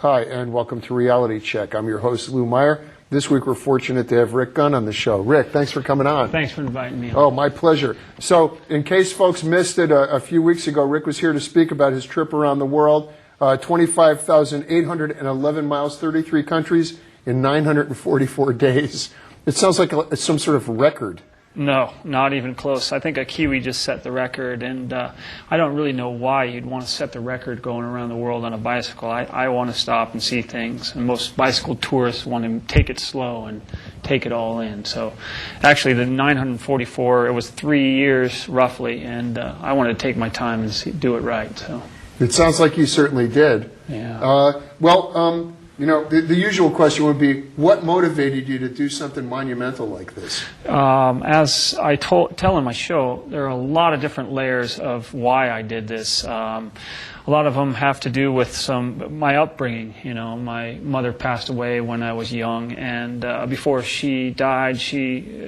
Hi, and welcome to Reality Check. I'm your host, Lou Meyer. This week we're fortunate to have Rick Gunn on the show. Rick, thanks for coming on. Thanks for inviting me on. Oh, my pleasure. So, in case folks missed it, a few weeks ago, Rick was here to speak about his trip around the world, 25,811 miles, 33 countries in 944 days. It sounds like some sort of record. No, not even close. I think a Kiwi just set the record, and I don't really know why you'd want to set the record going around the world on a bicycle. I want to stop and see things, and most bicycle tourists want to take it slow and take it all in. So actually the 944, it was 3 years roughly, and I wanted to take my time and do it right. So it sounds like you certainly did. Yeah. You know, the usual question would be, what motivated you to do something monumental like this? As I tell in my show, there are a lot of different layers of why I did this. A lot of them have to do with my upbringing. You know, my mother passed away when I was young, and before she died,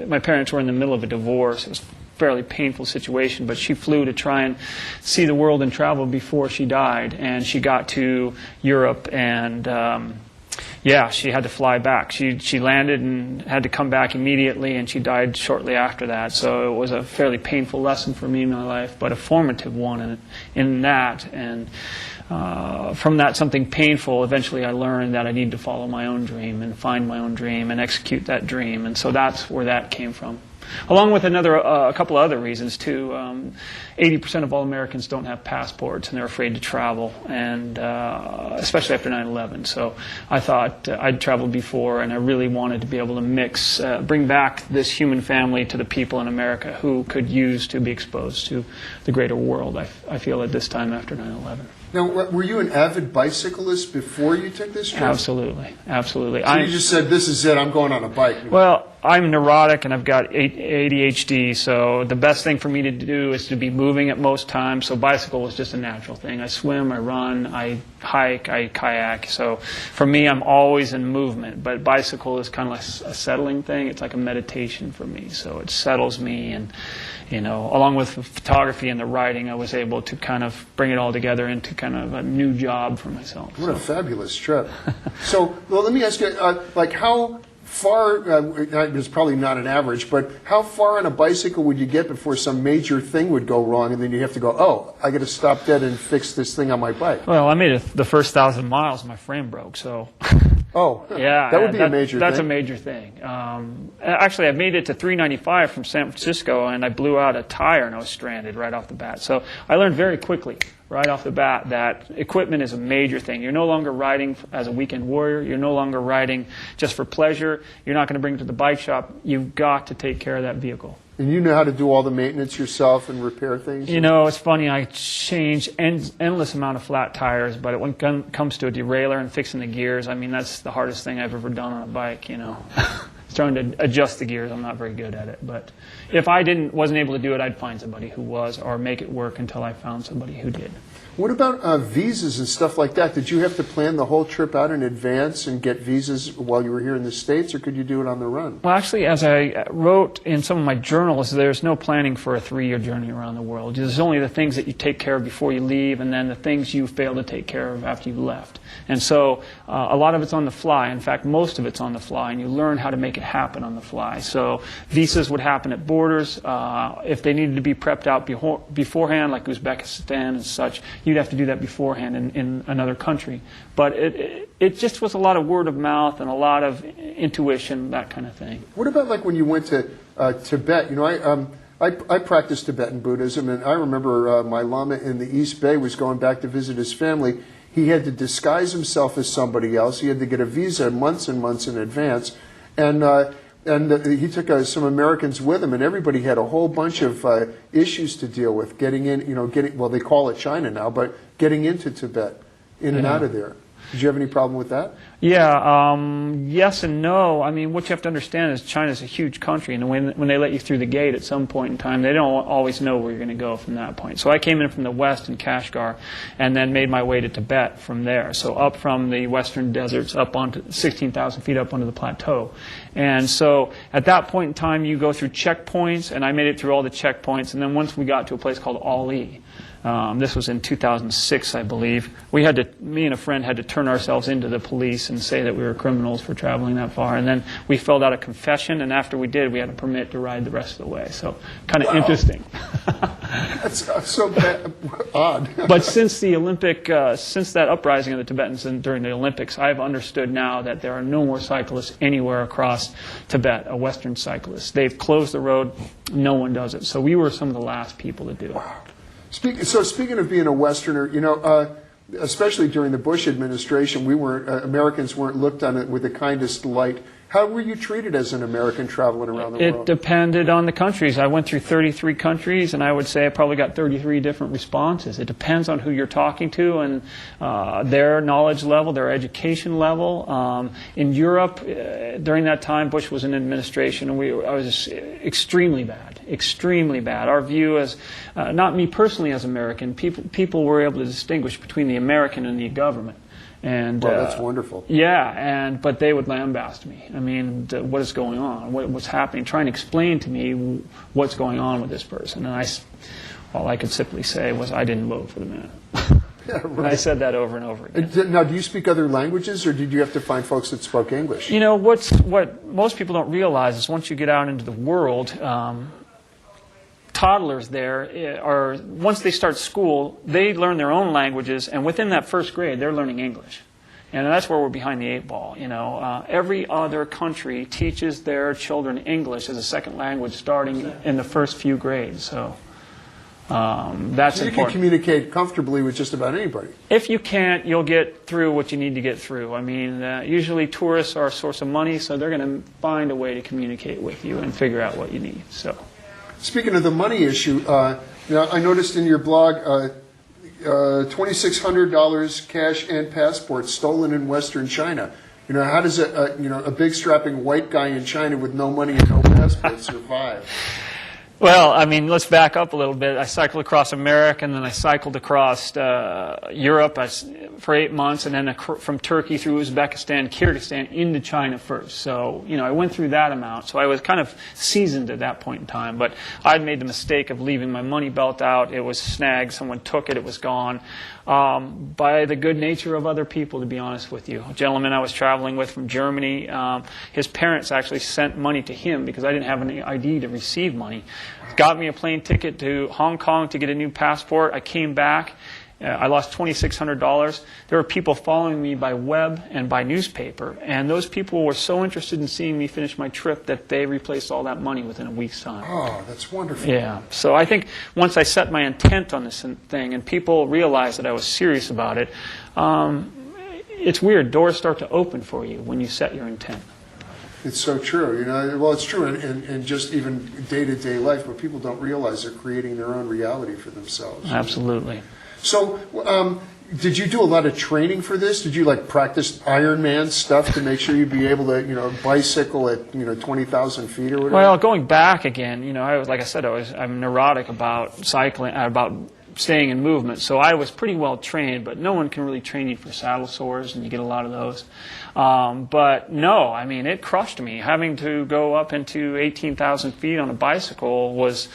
my parents were in the middle of a divorce. It was fairly painful situation, but she flew to try and see the world and travel before she died, and she got to Europe, and she had to fly back. She landed and had to come back immediately, and she died shortly after that. So it was a fairly painful lesson for me in my life, but a formative one in that. And from that something painful, eventually I learned that I need to follow my own dream and find my own dream and execute that dream. And so that's where that came from. Along with a couple of other reasons too. 80% of all Americans don't have passports, and they're afraid to travel, and especially after 9/11. So I thought I'd traveled before, and I really wanted to be able to bring back this human family to the people in America who could use to be exposed to the greater world. I feel at this time after 9/11. Now, were you an avid bicyclist before you took this trip? Absolutely, absolutely. So you just said, this is it, I'm going on a bike. Well, I'm neurotic and I've got ADHD, so the best thing for me to do is to be moving at most times, so bicycle was just a natural thing. I swim, I run, I hike, I kayak, so for me I'm always in movement, but bicycle is kind of like a settling thing. It's like a meditation for me, so it settles me, and you know, along with the photography and the writing, I was able to kind of bring it all together into kind of a new job for myself. What a fabulous trip. So, well, let me ask you, like how far, it's probably not an average, but how far on a bicycle would you get before some major thing would go wrong, and then you have to go, oh, I got to stop dead and fix this thing on my bike? Well, I made the first 1,000 miles, my frame broke, so... Oh, yeah, that would be a major thing. That's a major thing. Actually, I made it to 395 from San Francisco, and I blew out a tire, and I was stranded right off the bat. So I learned very quickly, right off the bat, that equipment is a major thing. You're no longer riding as a weekend warrior. You're no longer riding just for pleasure. You're not going to bring it to the bike shop. You've got to take care of that vehicle. And you know how to do all the maintenance yourself and repair things? You know, it's funny, I change endless amount of flat tires, but when it comes to a derailleur and fixing the gears, I mean, that's the hardest thing I've ever done on a bike, you know. Trying to adjust the gears, I'm not very good at it. But if I wasn't able to do it, I'd find somebody who was, or make it work until I found somebody who did. What about visas and stuff like that? Did you have to plan the whole trip out in advance and get visas while you were here in the States, or could you do it on the run? Well, actually, as I wrote in some of my journals, there's no planning for a 3-year journey around the world. There's only the things that you take care of before you leave, and then the things you fail to take care of after you left. And so a lot of it's on the fly. In fact, most of it's on the fly, and you learn how to make it happen on the fly. So visas would happen at borders. If they needed to be prepped out beforehand, like Uzbekistan and such, you'd have to do that beforehand in another country. But it just was a lot of word of mouth and a lot of intuition, that kind of thing. What about like when you went to Tibet? You know, I practice Tibetan Buddhism, and I remember my Lama in the East Bay was going back to visit his family. He had to disguise himself as somebody else. He had to get a visa months and months in advance. And he took some Americans with him, and everybody had a whole bunch of issues to deal with getting in, you know, well, they call it China now, but getting into Tibet, in and out of there. Did you have any problem with that? Yeah, yes and no. I mean, what you have to understand is China's a huge country, and when they let you through the gate at some point in time, they don't always know where you're going to go from that point. So I came in from the west in Kashgar, and then made my way to Tibet from there. So up from the western deserts, up onto 16,000 feet up onto the plateau. And so at that point in time, you go through checkpoints, and I made it through all the checkpoints, and then once we got to a place called Ali, This was in 2006, I believe. Me and a friend had to turn ourselves into the police and say that we were criminals for traveling that far. And then we filled out a confession, and after we did, we had a permit to ride the rest of the way. So kind of interesting. That's so odd. But since that uprising of the Tibetans during the Olympics, I've understood now that there are no more cyclists anywhere across Tibet, a Western cyclist. They've closed the road. No one does it. So we were some of the last people to do it. Wow. Speaking of being a Westerner, especially during the Bush administration, Americans weren't looked on it with the kindest light. How were you treated as an American traveling around the world? It depended on the countries. I went through 33 countries, and I would say I probably got 33 different responses. It depends on who you're talking to and their knowledge level, their education level. In Europe, during that time, Bush was in administration, and I was extremely bad, extremely bad. Our view as, not me personally as American, people were able to distinguish between the American and the government. And well, that's wonderful. Yeah, but they would lambast me. I mean, what is going on? What's happening? Trying to explain to me what's going on with this person. And all I could simply say was, I didn't vote for the man. Yeah, right. And I said that over and over again. Now, do you speak other languages, or did you have to find folks that spoke English? What most people don't realize is once you get out into the world, toddlers there once they start school, they learn their own languages, and within that first grade, they're learning English. And that's where we're behind the eight ball. Every other country teaches their children English as a second language starting in the first few grades. So that's so you important. can communicate comfortably with just about anybody. If you can't, you'll get through what you need to get through. I mean, usually tourists are a source of money, so they're going to find a way to communicate with you and figure out what you need. So. Speaking of the money issue, I noticed in your blog $2,600 cash and passports stolen in Western China. How does a big strapping white guy in China with no money and no passport survive? Well, I mean, let's back up a little bit. I cycled across America, and then I cycled across Europe for 8 months, and then from Turkey through Uzbekistan, Kyrgyzstan, into China first. So, I went through that amount. So I was kind of seasoned at that point in time. But I'd made the mistake of leaving my money belt out. It was snagged. Someone took it. It was gone. By the good nature of other people, to be honest with you. A gentleman I was traveling with from Germany, his parents actually sent money to him because I didn't have any ID to receive money. Got me a plane ticket to Hong Kong to get a new passport. I came back. I lost $2,600. There were people following me by web and by newspaper, and those people were so interested in seeing me finish my trip that they replaced all that money within a week's time. Oh, that's wonderful. Yeah. So I think once I set my intent on this thing and people realized that I was serious about it, it's weird. Doors start to open for you when you set your intent. It's so true. Well, it's true in just even day-to-day life, but people don't realize they're creating their own reality for themselves. Absolutely. So, did you do a lot of training for this? Did you practice Ironman stuff to make sure you'd be able to, bicycle at 20,000 feet or whatever? Well, going back again, like I said, I'm neurotic about cycling, about staying in movement. So I was pretty well trained, but no one can really train you for saddle sores, and you get a lot of those. But no, I mean, it crushed me. Having to go up into 18,000 feet on a bicycle was,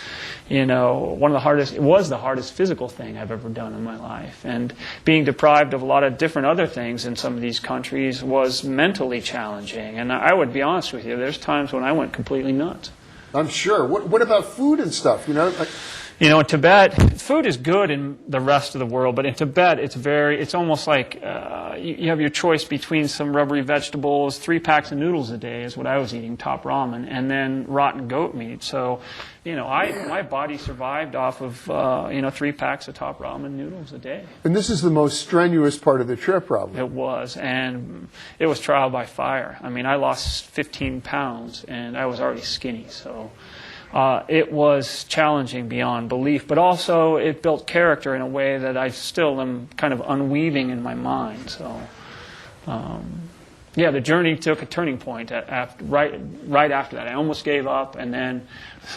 one of the hardest, it was the hardest physical thing I've ever done in my life. And being deprived of a lot of different other things in some of these countries was mentally challenging. And I would be honest with you, there's times when I went completely nuts. I'm sure. What about food and stuff, in Tibet, food is good in the rest of the world, but in Tibet, it's almost like you have your choice between some rubbery vegetables, 3 packs of noodles a day is what I was eating, top ramen, and then rotten goat meat. So, my body survived off of, 3 packs of top ramen noodles a day. And this is the most strenuous part of the trip, probably. It was, and it was trial by fire. I mean, I lost 15 pounds, and I was already skinny, so... it was challenging beyond belief, but also it built character in a way that I still am kind of unweaving in my mind. So, the journey took a turning point right after that. I almost gave up, and then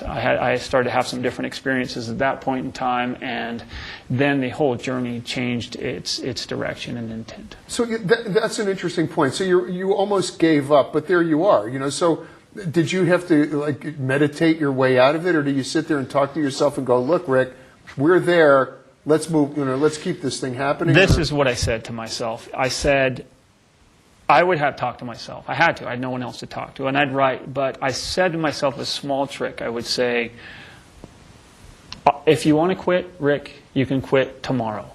I started to have some different experiences at that point in time, and then the whole journey changed its direction and intent. So that's an interesting point. So you almost gave up, but there you are. So. Did you have to meditate your way out of it, or do you sit there and talk to yourself and go, "Look, Rick, we're there. let's move, let's keep this thing happening? This or- is what I said to myself. I said, I would have talked to myself. I had to. I had no one else to talk to. And I'd write. But I said to myself a small trick. I would say, if you want to quit, Rick, you can quit tomorrow.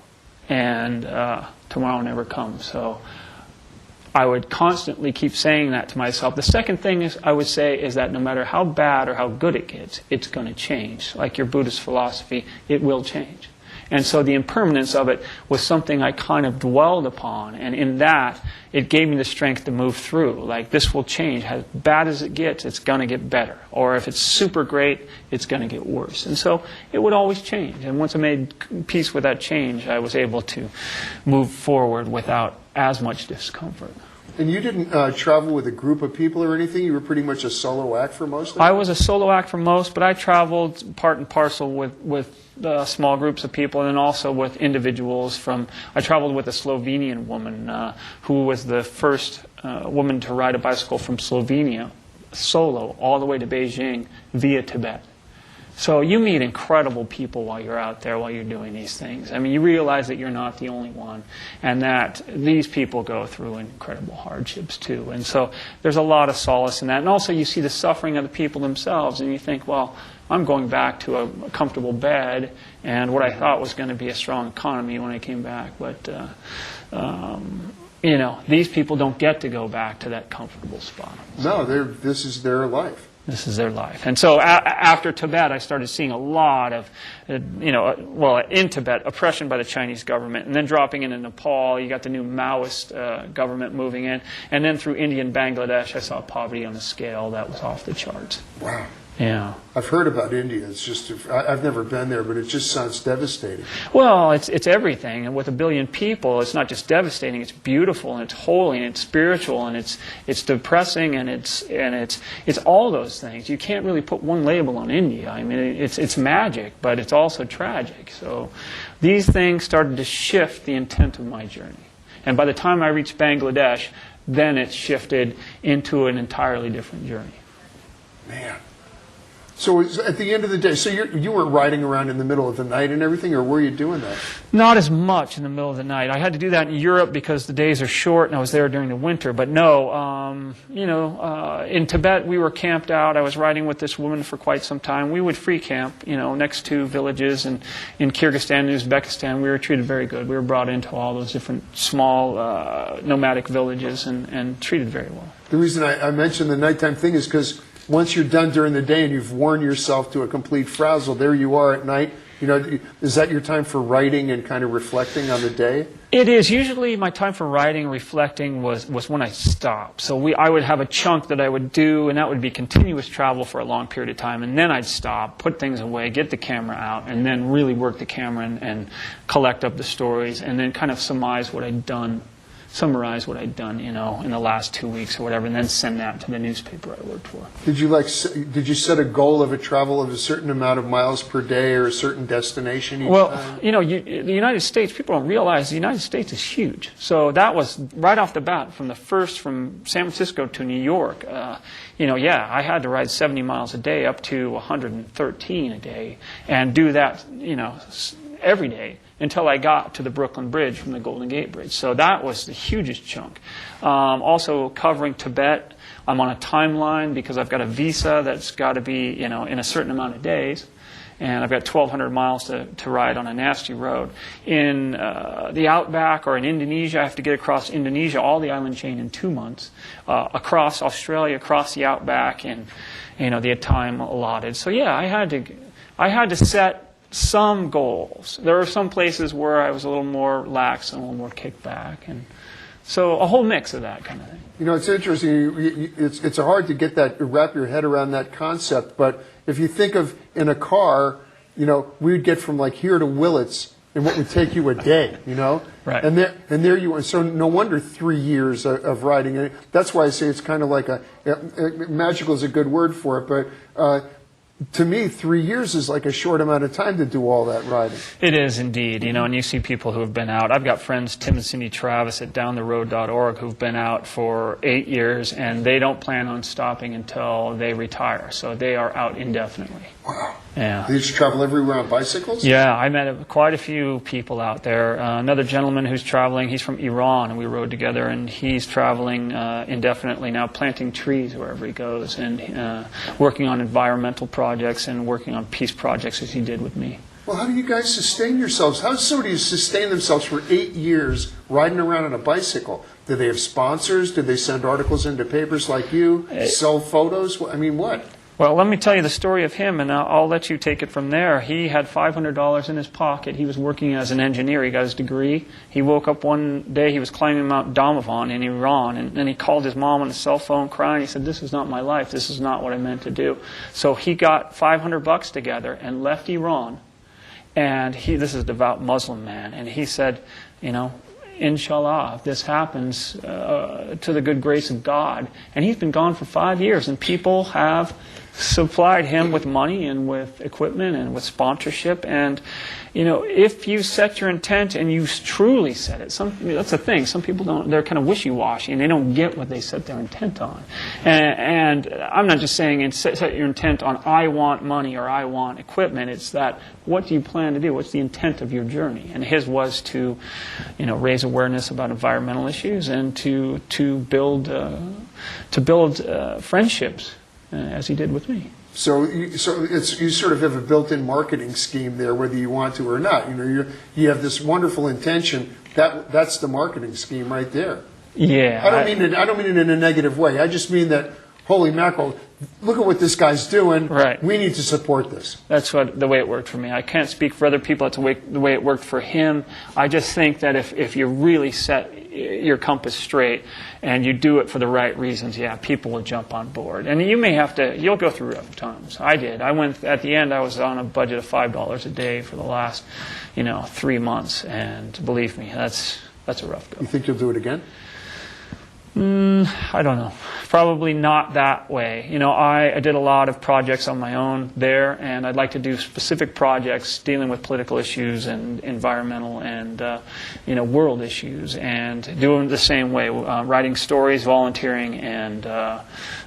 And tomorrow never comes. So I would constantly keep saying that to myself. The second thing is I would say is that no matter how bad or how good it gets, it's going to change. Like your Buddhist philosophy, it will change. And so the impermanence of it was something I kind of dwelled upon. And in that, it gave me the strength to move through. Like, this will change. As bad as it gets, it's going to get better. Or if it's super great, it's going to get worse. And so it would always change. And once I made peace with that change, I was able to move forward without as much discomfort. And you didn't travel with a group of people or anything? You were pretty much a solo act for most of it? I was a solo act for most, but I traveled part and parcel with small groups of people, and then also with individuals I traveled with a Slovenian woman who was the first woman to ride a bicycle from Slovenia solo all the way to Beijing via Tibet. So you meet incredible people while you're out there, while you're doing these things. I mean, you realize that you're not the only one, and that these people go through incredible hardships too. And so there's a lot of solace in that. And also you see the suffering of the people themselves, and you think, well, I'm going back to a comfortable bed and what I thought was going to be a strong economy when I came back. But, these people don't get to go back to that comfortable spot. No, this is their life. This is their life. And so after Tibet, I started seeing a lot of, in Tibet, oppression by the Chinese government. And then dropping into Nepal, you got the new Maoist government moving in. And then through India and Bangladesh, I saw poverty on a scale that was off the charts. Wow. Yeah. I've heard about India. It's just, I've never been there, but it just sounds devastating. Well, it's everything. And with 1 billion people, it's not just devastating. It's beautiful, and it's holy, and it's spiritual, and it's depressing, and it's all those things. You can't really put one label on India. I mean, it's magic, but it's also tragic. So these things started to shift the intent of my journey. And by the time I reached Bangladesh, then it shifted into an entirely different journey. Man. So at the end of the day, so you weren't riding around in the middle of the night and everything, or were you doing that? Not as much in the middle of the night. I had to do that in Europe because the days are short, and I was there during the winter. But no, in Tibet we were camped out. I was riding with this woman for quite some time. We would free camp, next to villages, and in Kyrgyzstan and Uzbekistan we were treated very good. We were brought into all those different small nomadic villages and treated very well. The reason I mentioned the nighttime thing is because once you're done during the day and you've worn yourself to a complete frazzle, there you are at night. Is that your time for writing and kind of reflecting on the day? It is. Usually my time for writing and reflecting was when I stopped. So I would have a chunk that I would do, and that would be continuous travel for a long period of time. And then I'd stop, put things away, get the camera out, and then really work the camera and collect up the stories, and then kind of summarize what I'd done in the last 2 weeks or whatever, and then send that to the newspaper I worked for. Did you set a goal of a travel of a certain amount of miles per day or a certain destination each time? The United States, people don't realize the United States is huge. So that was right off the bat, from San Francisco to New York. I had to ride 70 miles a day up to 113 a day and do that, every day, until I got to the Brooklyn Bridge from the Golden Gate Bridge. So that was the hugest chunk. Also covering Tibet, I'm on a timeline because I've got a visa that's got to be, in a certain amount of days. And I've got 1,200 miles to ride on a nasty road. In the outback or in Indonesia, I have to get across Indonesia, all the island chain, in 2 months. Across Australia, across the outback, and the time allotted. So yeah, I had to set some goals. There are some places where I was a little more lax and a little more kicked back, and so a whole mix of that kind of thing. It's interesting. It's hard to wrap your head around that concept. But if you think of in a car, we'd get from like here to Willits in what would take you a day. Right. And there you are. So no wonder 3 years of riding. And that's why I say it's kind of like magical is a good word for it, but. To me, 3 years is like a short amount of time to do all that riding. It is indeed, and you see people who have been out. I've got friends, Tim and Cindy Travis at downtheroad.org, who've been out for 8 years, and they don't plan on stopping until they retire. So they are out indefinitely. Wow. Yeah. They just travel everywhere on bicycles? Yeah, I met quite a few people out there. Another gentleman who's traveling, he's from Iran, and we rode together, and he's traveling indefinitely now, planting trees wherever he goes, and working on environmental projects and working on peace projects as he did with me. Well, how do you guys sustain yourselves? How does somebody sustain themselves for 8 years riding around on a bicycle? Do they have sponsors? Do they send articles into papers like you? Sell photos? I mean, what? Well, let me tell you the story of him, and I'll let you take it from there. He had $500 in his pocket. He was working as an engineer. He got his degree. He woke up one day, he was climbing Mount Damavand in Iran, and then he called his mom on the cell phone crying. He said, "This is not my life. This is not what I meant to do." So he got $500 together and left Iran. And this is a devout Muslim man, and he said, inshallah, if this happens, to the good grace of God. And he's been gone for 5 years, and people have supplied him with money and with equipment and with sponsorship. And, if you set your intent and you truly set it, that's the thing. Some people don't, they're kind of wishy-washy, and they don't get what they set their intent on. And I'm not just saying set your intent on, I want money or I want equipment. It's that, what do you plan to do? What's the intent of your journey? And his was to, raise awareness about environmental issues and to build friendships, as he did with me. So you sort of have a built-in marketing scheme there, whether you want to or not. You have this wonderful intention. That's the marketing scheme right there. Yeah. I don't mean it in a negative way. I just mean that, holy mackerel, look at what this guy's doing. Right. We need to support this. That's the way it worked for me. I can't speak for other people. That's the way it worked for him. I just think that if you really set your compass straight and you do it for the right reasons, people will jump on board. And you'll go through rough times. I did. At the end, I was on a budget of $5 a day for the last, 3 months. And believe me, that's a rough go. You think you'll do it again? I don't know. Probably not that way. I did a lot of projects on my own there, and I'd like to do specific projects dealing with political issues and environmental and world issues, and doing it the same way, writing stories, volunteering, and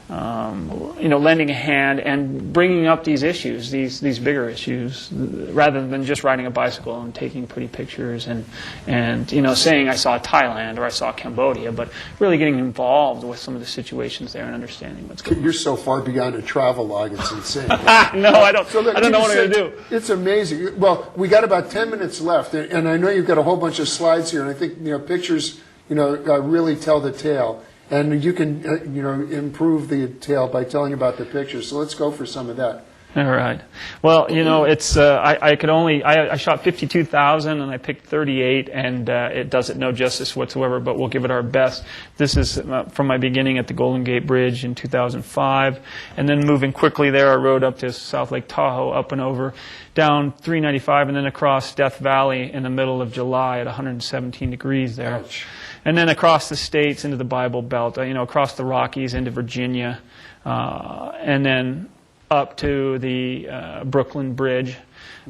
lending a hand and bringing up these issues, these bigger issues, rather than just riding a bicycle and taking pretty pictures and saying I saw Thailand or I saw Cambodia, but really getting involved with some of the situations there and understanding what's going on. You're so far beyond a travelogue, it's insane. No, I don't. So look, I don't know what I'm going to do. It's amazing. Well, we got about 10 minutes left, and I know you've got a whole bunch of slides here, and I think pictures really tell the tale. And you can, improve the tale by telling about the pictures. So let's go for some of that. All right. Well, it's I shot 52,000 and I picked 38, and it does it no justice whatsoever. But we'll give it our best. This is from my beginning at the Golden Gate Bridge in 2005, and then moving quickly there, I rode up to South Lake Tahoe, up and over, down 395, and then across Death Valley in the middle of July at 117 degrees there. Ouch. And then across the states into the Bible Belt, across the Rockies into Virginia, and then up to the Brooklyn Bridge.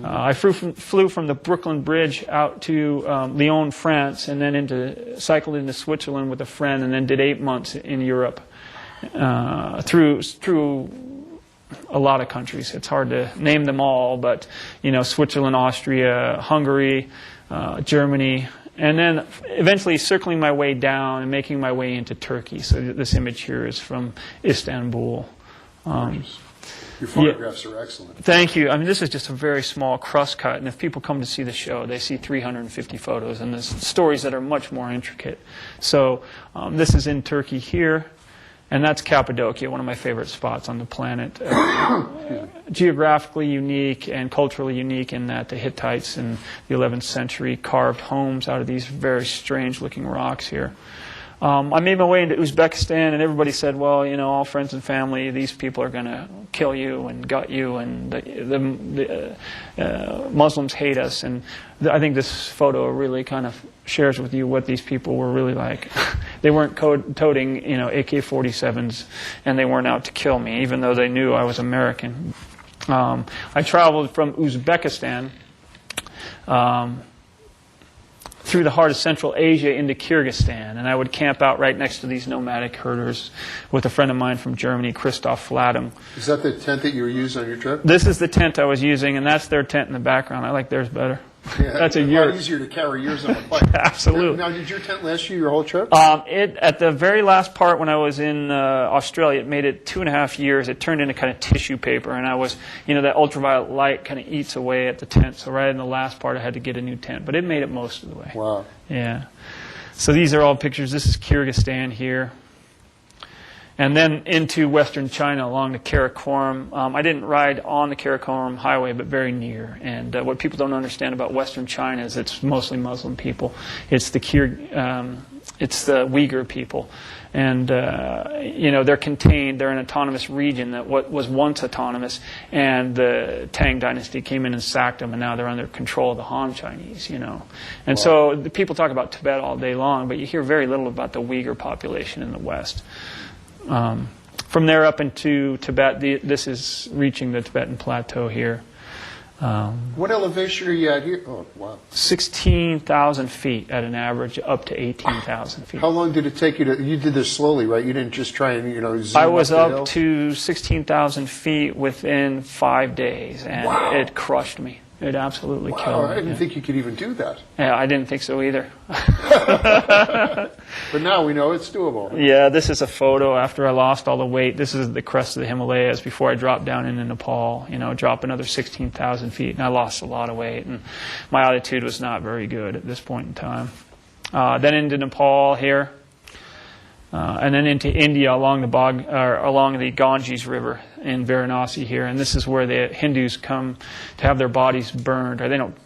I flew from the Brooklyn Bridge out to Lyon, France, and then cycled into Switzerland with a friend, and then did 8 months in Europe through a lot of countries. It's hard to name them all, but Switzerland, Austria, Hungary, Germany. And then eventually circling my way down and making my way into Turkey. So this image here is from Istanbul. Your photographs are excellent. Thank you. I mean, this is just a very small cross cut, and if people come to see the show, they see 350 photos, and there's stories that are much more intricate. So this is in Turkey here, and that's Cappadocia, one of my favorite spots on the planet. Geographically unique and culturally unique in that the Hittites in the 11th century carved homes out of these very strange-looking rocks here. I made my way into Uzbekistan, and everybody said, well, all friends and family, these people are going to kill you and gut you, and the Muslims hate us. And I think this photo really kind of shares with you what these people were really like. They weren't toting, AK-47s, and they weren't out to kill me, even though they knew I was American. I traveled from Uzbekistan through the heart of Central Asia into Kyrgyzstan. And I would camp out right next to these nomadic herders with a friend of mine from Germany, Christoph Flatum. Is that the tent that you were using on your trip? This is the tent I was using, and that's their tent in the background. I like theirs better. Yeah, That's a lot yurt. easier to carry yours on a bike. Absolutely. Now, did your tent last you your whole trip? At the very last part when I was in Australia, it made it 2.5 years. It turned into kind of tissue paper, and I was, that ultraviolet light kind of eats away at the tent. So right in the last part, I had to get a new tent, but it made it most of the way. Wow. Yeah. So these are all pictures. This is Kyrgyzstan here. And then into western China along the Karakoram. I didn't ride on the Karakoram highway, but very near. And what people don't understand about western China is it's mostly Muslim people. It's the Uyghur people. And, they're contained. They're an autonomous region that was once autonomous. And the Tang dynasty came in and sacked them, and now they're under control of the Han Chinese, And so the people talk about Tibet all day long, but you hear very little about the Uyghur population in the West. From there up into Tibet, this is reaching the Tibetan Plateau here. What elevation are you at here? Oh, wow. 16,000 feet at an average, up to 18,000 feet. How long did it take you you did this slowly, right? You didn't just try and, zoom I was up the hill? up to 16,000 feet within 5 days, and it crushed me. It absolutely killed me. I didn't think you could even do that. Yeah, I didn't think so either. But now we know it's doable. Yeah, this is a photo after I lost all the weight. This is the crest of the Himalayas before I dropped down into Nepal, drop another 16,000 feet. And I lost a lot of weight, and my altitude was not very good at this point in time. Then into Nepal here. And then into India along the Ganges River in Varanasi here, and this is where the Hindus come to have their bodies burned. Or they don't.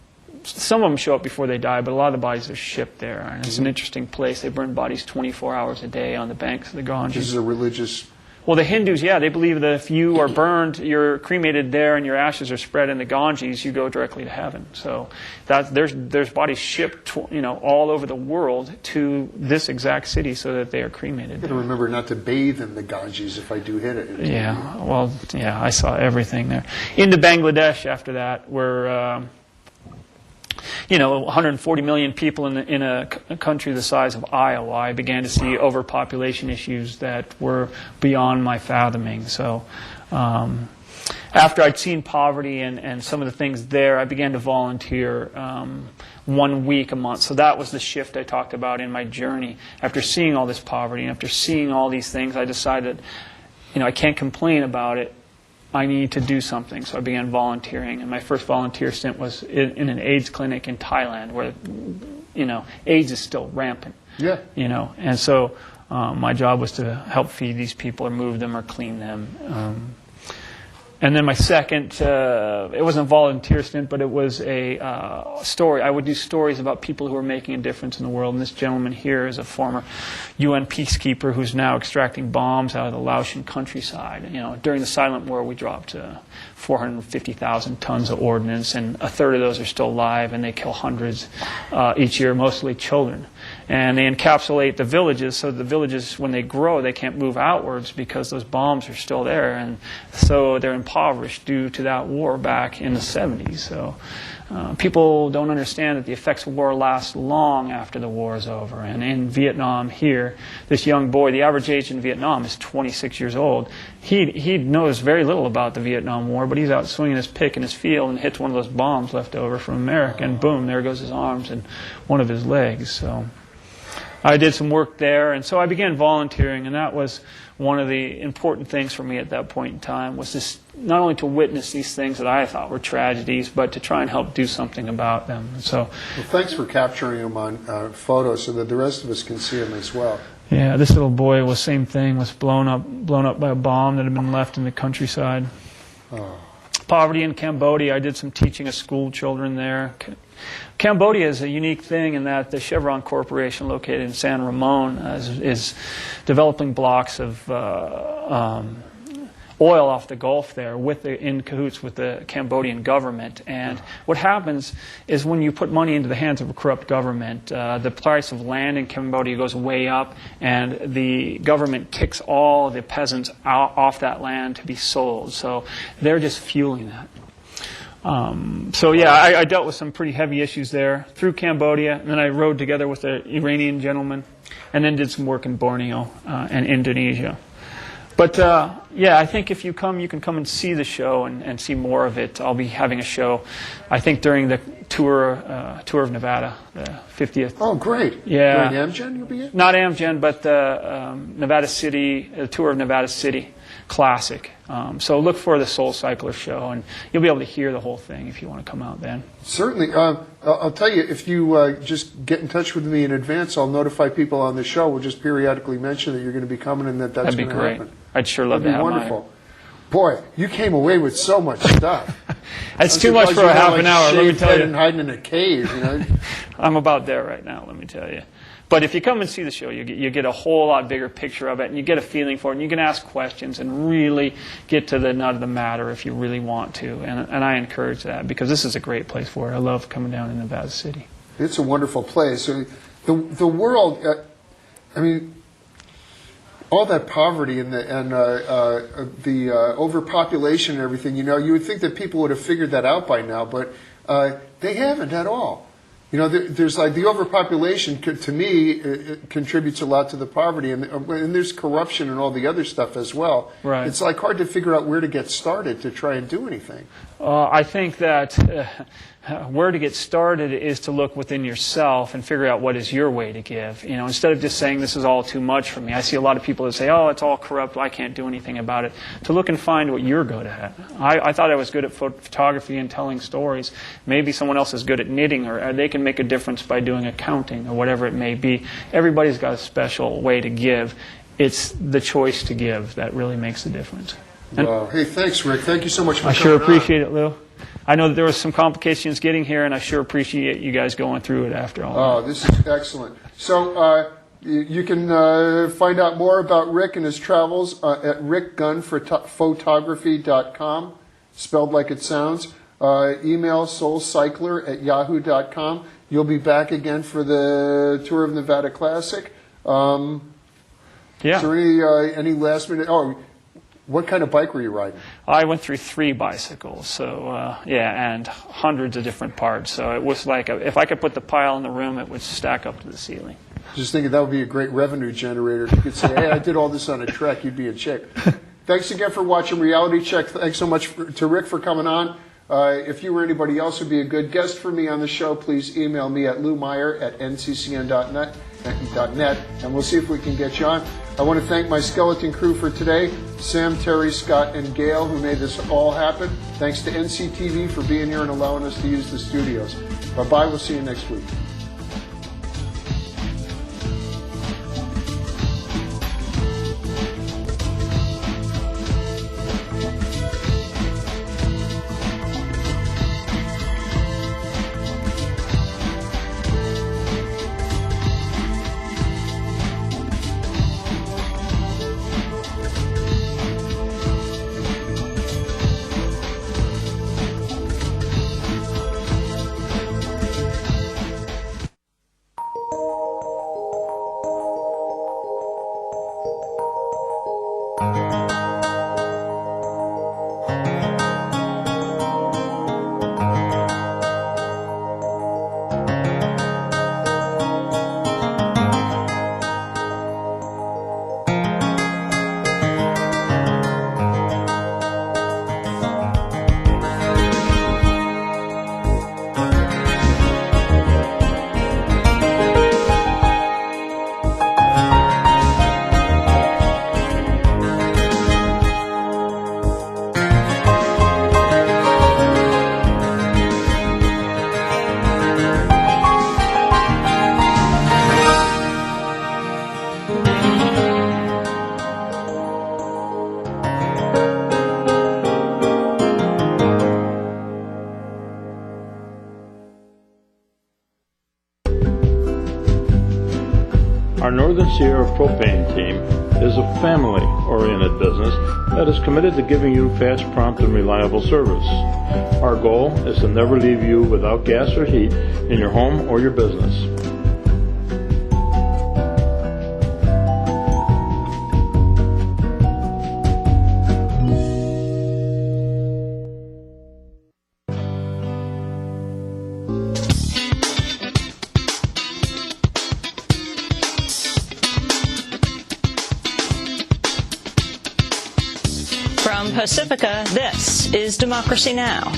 Some of them show up before they die, but a lot of the bodies are shipped there. And it's an interesting place. They burn bodies 24 hours a day on the banks of the Ganges. This is a religious. Well, the Hindus, they believe that if you are burned, you're cremated there, and your ashes are spread in the Ganges, you go directly to heaven. So there's bodies shipped, all over the world to this exact city so that they are cremated. I got to remember not to bathe in the Ganges if I do hit it. I saw everything there. Into Bangladesh after that, where 140 million people in a country the size of Iowa, I began to see overpopulation issues that were beyond my fathoming. So after I'd seen poverty and some of the things there, I began to volunteer 1 week a month. So that was the shift I talked about in my journey. After seeing all this poverty and after seeing all these things, I decided, I can't complain about it. I need to do something. So I began volunteering. And my first volunteer stint was in an AIDS clinic in Thailand where, AIDS is still rampant. Yeah. And so my job was to help feed these people or move them or clean them. And then my second, it wasn't a volunteer stint, but it was a story. I would do stories about people who were making a difference in the world. And this gentleman here is a former UN peacekeeper who's now extracting bombs out of the Laotian countryside. During the Silent War, we dropped 450,000 tons of ordnance, and a third of those are still alive, and they kill hundreds each year, mostly children. And they encapsulate the villages, so the villages, when they grow, they can't move outwards because those bombs are still there. And so they're impoverished due to that war back in the 70s. So people don't understand that the effects of war last long after the war is over. And in Vietnam here, this young boy, the average age in Vietnam is 26 years old. He knows very little about the Vietnam War, but he's out swinging his pick in his field and hits one of those bombs left over from America, and boom, there goes his arms and one of his legs. So I did some work there, and so I began volunteering, and that was one of the important things for me at that point in time, was just not only to witness these things that I thought were tragedies, but to try and help do something about them. And so, well, thanks for capturing them on photos so that the rest of us can see them as well. Yeah, this little boy was same thing, was blown up by a bomb that had been left in the countryside. Oh. Poverty in Cambodia, I did some teaching of school children there. Cambodia is a unique thing in that the Chevron Corporation, located in San Ramon, is developing blocks of oil off the Gulf there in cahoots with the Cambodian government. And what happens is when you put money into the hands of a corrupt government, the price of land in Cambodia goes way up, and the government kicks all the peasants off that land to be sold. So they're just fueling that. So yeah, I dealt with some pretty heavy issues there through Cambodia, and then I rode together with an Iranian gentleman, and then did some work in Borneo and Indonesia. But yeah, I think if you come, you can come and see the show and see more of it. I'll be having a show, I think, during the tour of Nevada, the 50th. Oh, great. Yeah. During Amgen you'll be in? Not Amgen, but the Nevada City, the tour of Nevada City Classic. So look for the Soul Cycler show, and you'll be able to hear the whole thing if you want to come out then. Certainly. I'll tell you, if you just get in touch with me in advance, I'll notify people on the show. We'll just periodically mention that you're going to be coming and that's That'd be going to great. happen. I'd sure love That'd to be have wonderful. Boy, you came away with so much stuff. It's too much for a half an hour, let me tell you. And hiding in a cave, you know. I'm about there right now, let me tell you. But if you come and see the show, you get a whole lot bigger picture of it, and you get a feeling for it, and you can ask questions and really get to the nut of the matter if you really want to. And I encourage that, because this is a great place for it. I love coming down to Nevada City. It's a wonderful place. The world, I mean, all that poverty and the overpopulation and everything, you know, you would think that people would have figured that out by now, but they haven't at all. You know, there's like the overpopulation, to me, it contributes a lot to the poverty, and there's corruption and all the other stuff as well. Right. It's like hard to figure out where to get started to try and do anything. I think that where to get started is to look within yourself and figure out what is your way to give. You know, instead of just saying this is all too much for me. I see a lot of people that say, oh, it's all corrupt, I can't do anything about it. To look and find what you're good at. I thought I was good at photography and telling stories. Maybe someone else is good at knitting, or they can make a difference by doing accounting or whatever it may be. Everybody's got a special way to give. It's the choice to give that really makes the difference. Wow. Hey, thanks, Rick. Thank you so much for I coming sure on. appreciate it, Lou. I know that there was some complications getting here, and I sure appreciate you guys going through it after all. Oh, this is excellent. So you can find out more about Rick and his travels at rickgunphotography.com, spelled like it sounds. Email soulcycler@yahoo.com. You'll be back again for the Tour of Nevada Classic. Yeah. Is there any last minute? Oh, what kind of bike were you riding? I went through 3 bicycles, so yeah, and hundreds of different parts. So it was like if I could put the pile in the room, it would stack up to the ceiling. Just thinking that would be a great revenue generator. If you could say, hey, I did all this on a trek, you'd be in shape. Thanks again for watching Reality Check. Thanks so much to Rick for coming on. If you or anybody else would be a good guest for me on the show, please email me at loumeyer@nccn.net, and we'll see if we can get you on. I want to thank my skeleton crew for today, Sam, Terry, Scott, and Gail, who made this all happen. Thanks to NCTV for being here and allowing us to use the studios. Bye-bye. We'll see you next week. Our Northern Sierra Propane team is a family-oriented business that is committed to giving you fast, prompt, and reliable service. Our goal is to never leave you without gas or heat in your home or your business. From Pacifica, this is Democracy Now!